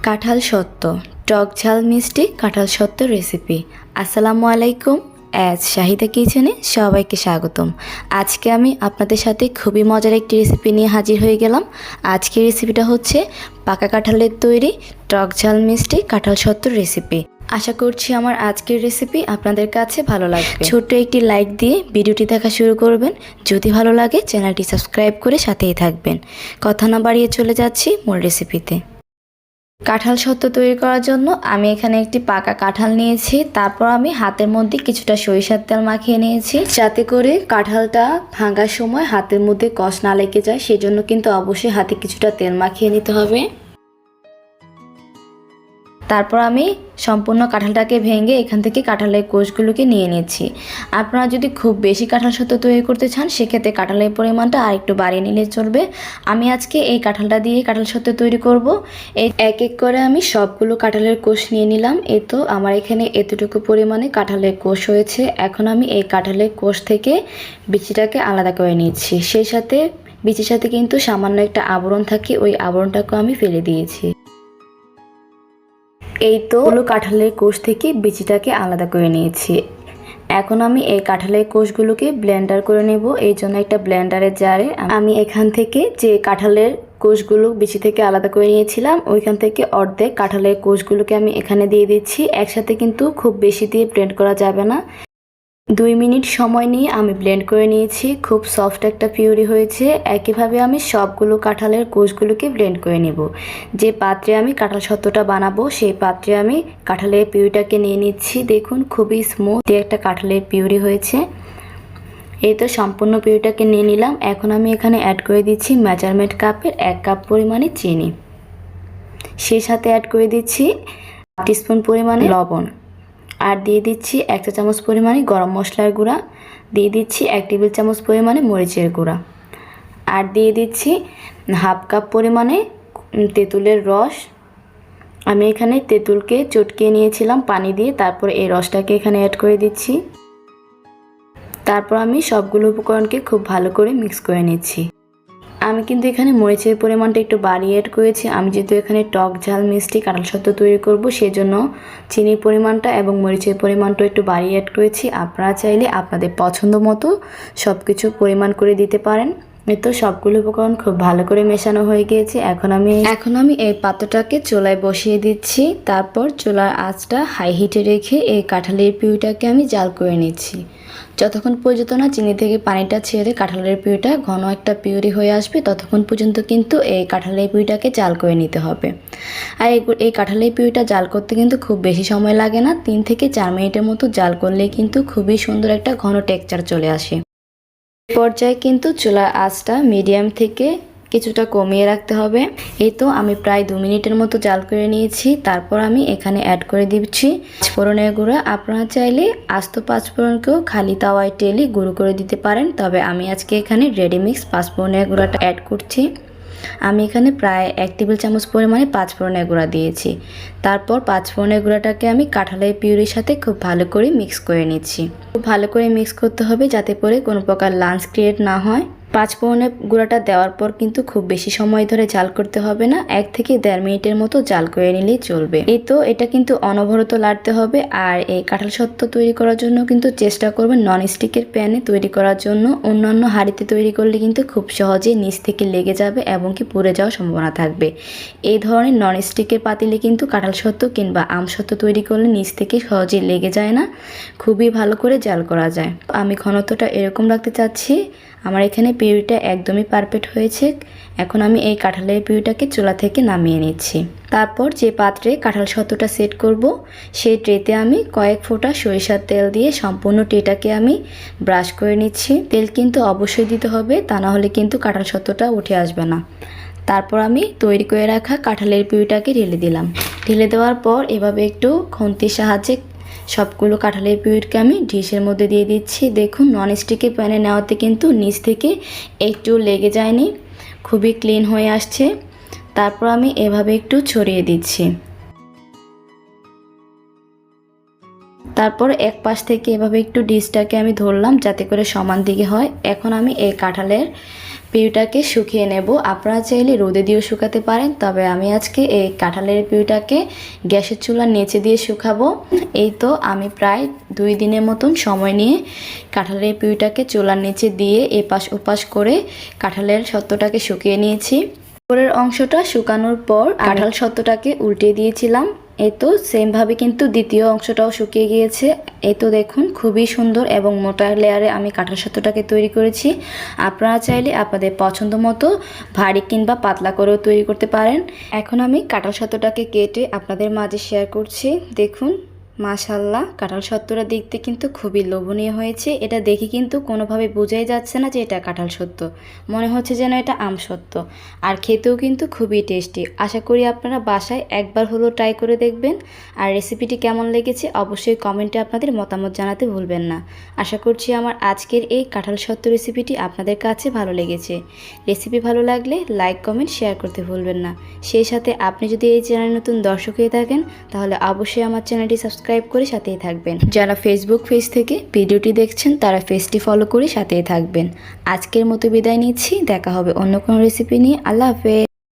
কাঁঠাল সত্ত্ব টক ঝাল মিষ্টি কাঁঠাল সত্ত্ব রেসিপি। আসসালামু আলাইকুম। শাহিদা কিচেনে সবাইকে স্বাগতম। আজকে আমি আপনাদের সাথে খুবই মজার একটি রেসিপি নিয়ে হাজির হয়ে গেলাম। আজকের রেসিপিটা হচ্ছে পাকা কাঁঠালের তৈরি টক ঝাল মিষ্টি কাঁঠাল সত্ত্ব রেসিপি। আশা করছি আমার আজকের রেসিপি আপনাদের কাছে ভালো লাগবে। ছোট্ট একটি লাইক দিয়ে ভিডিওটি দেখা শুরু করবেন। যদি ভালো লাগে চ্যানেলটি সাবস্ক্রাইব করে সাথেই থাকবেন। কথা না বাড়িয়ে চলে যাচ্ছি মূল রেসিপিতে। কাঁঠাল সত্ত্ব তৈরি করার জন্য আমি এখানে একটি পাকা কাঁঠাল নিয়েছি। তারপর আমি হাতের মধ্যে কিছুটা সরিষার তেল মাখিয়ে নিয়েছি, যাতে করে কাঁঠালটা ভাঙার সময় হাতের মধ্যে কষ না লেগে যায়। সেজন্য কিন্তু অবশ্যই হাতে কিছুটা তেল মাখিয়ে নিতে হবে। তারপর আমি সম্পূর্ণ কাঁঠালটাকে ভেঙে এখান থেকে কাঁঠালের কোষগুলোকে নিয়ে নিচ্ছি। আপনারা যদি খুব বেশি কাঁঠাল সত্ত্ব তৈরি করতে চান সেক্ষেত্রে কাঁঠালের পরিমাণটা আর একটু বাড়িয়ে নিলে চলবে। আমি আজকে এই কাঁঠালটা দিয়ে কাঁঠাল সত্ত্ব তৈরি করব। এই এক এক করে আমি সবগুলো কাঁঠালের কোষ নিয়ে নিলাম। এই তো আমার এখানে এতটুকু পরিমাণে কাঁঠালের কোষ হয়েছে। এখন আমি এই কাঁঠালের কোষ থেকে বিচিটাকে আলাদা করে নিচ্ছি। সেই সাথে বিচির সাথে কিন্তু সামান্য একটা আবরণ থাকে, ওই আবরণটাকেও আমি ফেলে দিয়েছি। এই তো কাঁঠালের কোষ থেকে বিচিটাকে আলাদা করে নিয়েছি। এখন আমি এই কাঁঠালের কোষগুলোকে ব্লেন্ডার করে নেব। এই জন্য একটা ব্লেন্ডারের জারে আমি এখান থেকে যে কাঁঠালের কোষগুলো বিচি থেকে আলাদা করে নিয়েছিলাম ওইখান থেকে অর্ধেক কাঁঠালের কোষগুলোকে আমি এখানে দিয়ে দিচ্ছি। একসাথে কিন্তু খুব বেশি দিয়ে ব্লেন্ড করা যাবে না। 2 মিনিট সময় নিয়ে আমি ব্লেন্ড করে নিয়েছি। খুব সফট একটা পিউরি হয়েছে। একইভাবে আমি সবগুলো কাঁঠালের কোষগুলোকে ব্লেন্ড করে নেব। যে পাত্রে আমি কাঁঠাল সত্ত্বটা বানাবো সেই পাত্রে আমি কাঁঠালের পিউরিটাকে নিয়ে নিচ্ছি। দেখুন খুবই স্মুথ একটা কাঁঠালের পিউরি হয়েছে। এই তো সম্পূর্ণ পিউরিটাকে নিয়ে নিলাম। এখন আমি এখানে অ্যাড করে দিচ্ছি মেজারমেন্ট কাপের 1 কাপ পরিমাণে চিনি। সেই সাথে অ্যাড করে দিচ্ছি 1 টিস্পুন পরিমাণে লবণ, আর দিয়ে দিচ্ছি 1 চা চামচ পরিমাণে গরম মশলার গুঁড়া, দিয়ে দিচ্ছি 1 টেবিল চামচ পরিমাণে মরিচের গুঁড়া, আর দিয়ে দিচ্ছি 1/2 কাপ পরিমাণে তেঁতুলের রস। আমি এখানে তেঁতুলকে চটকিয়ে নিয়েছিলাম পানি দিয়ে, তারপর এই রসটাকে এখানে অ্যাড করে দিচ্ছি। তারপর আমি সবগুলো উপকরণকে খুব ভালো করে মিক্স করে নিচ্ছি। আমি কিন্তু এখানে মরিচের পরিমাণটা একটু বাড়িয়ে অ্যাড করেছি। আমি যেহেতু এখানে টক ঝাল মিষ্টি কাঁঠাল সত্ত্ব তৈরি করব সেজন্য চিনির পরিমাণটা এবং মরিচের পরিমাণটা একটু বাড়িয়ে অ্যাড করেছি। আপনারা চাইলে আপনাদের পছন্দ মতো সব কিছু পরিমাণ করে দিতে পারেন। এই তো সবগুলো উপকরণ খুব ভালো করে মেশানো হয়ে গিয়েছে। এখন আমি এই পাত্রটাকে চুলায় বসিয়ে দিচ্ছি। তারপর চুলার আঁচটা হাই হিটে রেখে এই কাঁঠালের পিউরিটাকে আমি জাল করে নিচ্ছি। যতক্ষণ পর্যন্ত না চিনি থেকে পানিটা ছেড়ে কাঁঠালের পিউরিটা ঘন একটা পিউরি হয়ে আসবে ততক্ষণ পর্যন্ত কিন্তু এই কাঁঠালের পিউরিটাকে জাল করে নিতে হবে। আর এই কাঁঠালের পিউরিটা জাল করতে কিন্তু খুব বেশি সময় লাগে না। 3 থেকে 4 মিনিটের মতো জাল করলেই কিন্তু খুবই সুন্দর একটা ঘন টেক্সচার চলে আসে। পর্যায়ে কিন্তু চুলার আঁচটা মিডিয়াম থেকে কিছুটা কমিয়ে রাখতে হবে। এই তো আমি প্রায় 2 মিনিটের মতো জাল করে নিয়েছি। তারপর আমি এখানে অ্যাড করে দিচ্ছি 5 ফোড়নের গুঁড়া। আপনারা চাইলে আস্ত 5 ফোড়নকেও খালি তাওয়ায় টেলে গুঁড়ো করে দিতে পারেন, তবে আমি আজকে এখানে রেডিমিক্স 5 ফোড়নের গুঁড়াটা অ্যাড করছি। আমি এখানে প্রায় 1 টেবিল চামচ পরিমাণে 5 ফোড়নের গুঁড়া দিয়েছি। তারপর 5 ফোড়নের গুঁড়াটাকে আমি কাঁঠালের পিউরির সাথে খুব ভালো করে মিক্স করে নিচ্ছি। খুব ভালো করে মিক্স করতে হবে যাতে করে কোনো প্রকার লাঞ্চ ক্রিয়েট না হয়। 5 ফোড়নের গুঁড়াটা দেওয়ার পর কিন্তু খুব বেশি সময় ধরে জাল করতে হবে না, 1 থেকে 1.5 মিনিটের মতো জাল করে নিলেই চলবে। এই তো এটা কিন্তু অনবরত লাড়তে হবে। আর এই কাঁঠাল সত্ত্ব তৈরি করার জন্য কিন্তু চেষ্টা করবেন ননস্টিকের প্যানে তৈরি করার জন্য। অন্যান্য হাঁড়িতে তৈরি করলে কিন্তু খুব সহজেই নিচ থেকে লেগে যাবে এবং কি পুড়ে যাওয়ার সম্ভাবনা থাকবে। এই ধরনের ননস্টিকের পাতিলে কিন্তু কাঁঠাল সত্ত্ব কিংবা আম সত্ত্ব তৈরি করলে নিচ থেকে সহজেই লেগে যায় না, খুবই ভালো করে জাল করা যায়। আমি ঘনত্বটা এরকম রাখতে চাচ্ছি। আমার এখানে পিউরিটা একদমই পারফেক্ট হয়েছে। এখন আমি এই কাঁঠালের পিউরিটাকে চুলা থেকে নামিয়ে নিচ্ছি। তারপর যে পাত্রে কাঁঠাল সত্ত্বটা সেট করব সেই ট্রেতে আমি কয়েক ফোঁটা সরিষার তেল দিয়ে সম্পূর্ণ ট্রেটাকে আমি ব্রাশ করে নিচ্ছি। তেল কিন্তু অবশ্যই দিতে হবে, তা না হলে কিন্তু কাঁঠাল সত্ত্বটা উঠে আসবে না। তারপর আমি তৈরি করে রাখা কাঁঠালের পিউরিটাকে ঢেলে দিলাম। ঢেলে দেওয়ার পর এভাবে একটু খুন্তির সাহায্যে সবগুলো কাঁঠালের পিউরিকে আমি ডিশের মধ্যে দিয়ে দিচ্ছি। দেখুন ননস্টিকের প্যানে নেওয়াতে কিন্তু নিচ থেকে একটু লেগে যায়নি, খুবই ক্লিন হয়ে আসছে। তারপর আমি এভাবে একটু ছড়িয়ে দিচ্ছি। তারপর এক পাশ থেকে এভাবে একটু ডিশটাকে আমি ধরলাম যাতে করে সমান দিকে হয়। এখন আমি এই কাঁঠালের পিউটাকে শুকিয়ে নেব। আপনারা চাইলে রোদে দিয়েও শুকাতে পারেন, তবে আমি আজকে এই কাঁঠালের পিউটাকে গ্যাসের চুলার নিচে দিয়ে শুকাবো। এই তো আমি প্রায় 2 দিনের মতন সময় নিয়ে কাঁঠালের পিউটাকে চুলার নিচে দিয়ে এপাশ ওপাশ করে কাঁঠালের সত্ত্বটাকে শুকিয়ে নিয়েছি। উপরের অংশটা শুকানোর পর কাঁঠাল সত্ত্বটাকে উল্টে দিয়েছিলাম। এই তো সেমভাবে কিন্তু দ্বিতীয় অংশটাও শুকিয়ে গিয়েছে। এই তো দেখুন খুবই সুন্দর এবং মোটা লেয়ারে আমি কাঁঠাল সত্ত্বটাকে তৈরি করেছি। আপনারা চাইলে আপনাদের পছন্দ মতো ভারী কিংবা পাতলা করেও তৈরি করতে পারেন। এখন আমি কাঁঠাল সত্ত্বটাকে কেটে আপনাদের মাঝে শেয়ার করছি। দেখুন মাশাল্লাহ, কাঁঠাল সত্ত্বটা দেখতে কিন্তু খুবই লোভনীয় হয়েছে। এটা দেখে কিন্তু কোনোভাবে বোঝাই যাচ্ছে না যে এটা কাঁঠাল সত্ত্ব, মনে হচ্ছে যেন এটা আম সত্ত্ব। আর খেতেও কিন্তু খুবই টেস্টি। আশা করি আপনারা বাসায় একবার হলেও ট্রাই করে দেখবেন। আর রেসিপিটি কেমন লেগেছে অবশ্যই কমেন্টে আপনাদের মতামত জানাতে ভুলবেন না। আশা করছি আমার আজকের এই কাঁঠাল সত্ত্ব রেসিপিটি আপনাদের কাছে ভালো লেগেছে। রেসিপি ভালো লাগলে লাইক কমেন্ট শেয়ার করতে ভুলবেন না। সেই সাথে আপনি যদি এই চ্যানেলে নতুন দর্শক হয়ে থাকেন তাহলে অবশ্যই আমার চ্যানেলটি সাবস্ক্রাইব করে সাথেই থাকবেন। যারা ফেসবুক পেজ থেকে ভিডিওটি দেখছেন তারা পেজটি ফলো করে সাথেই থাকবেন। আজকের মতো বিদায় নিচ্ছি। দেখা হবে অন্য কোনো রেসিপি নিয়ে। আল্লাহ হাফেজ।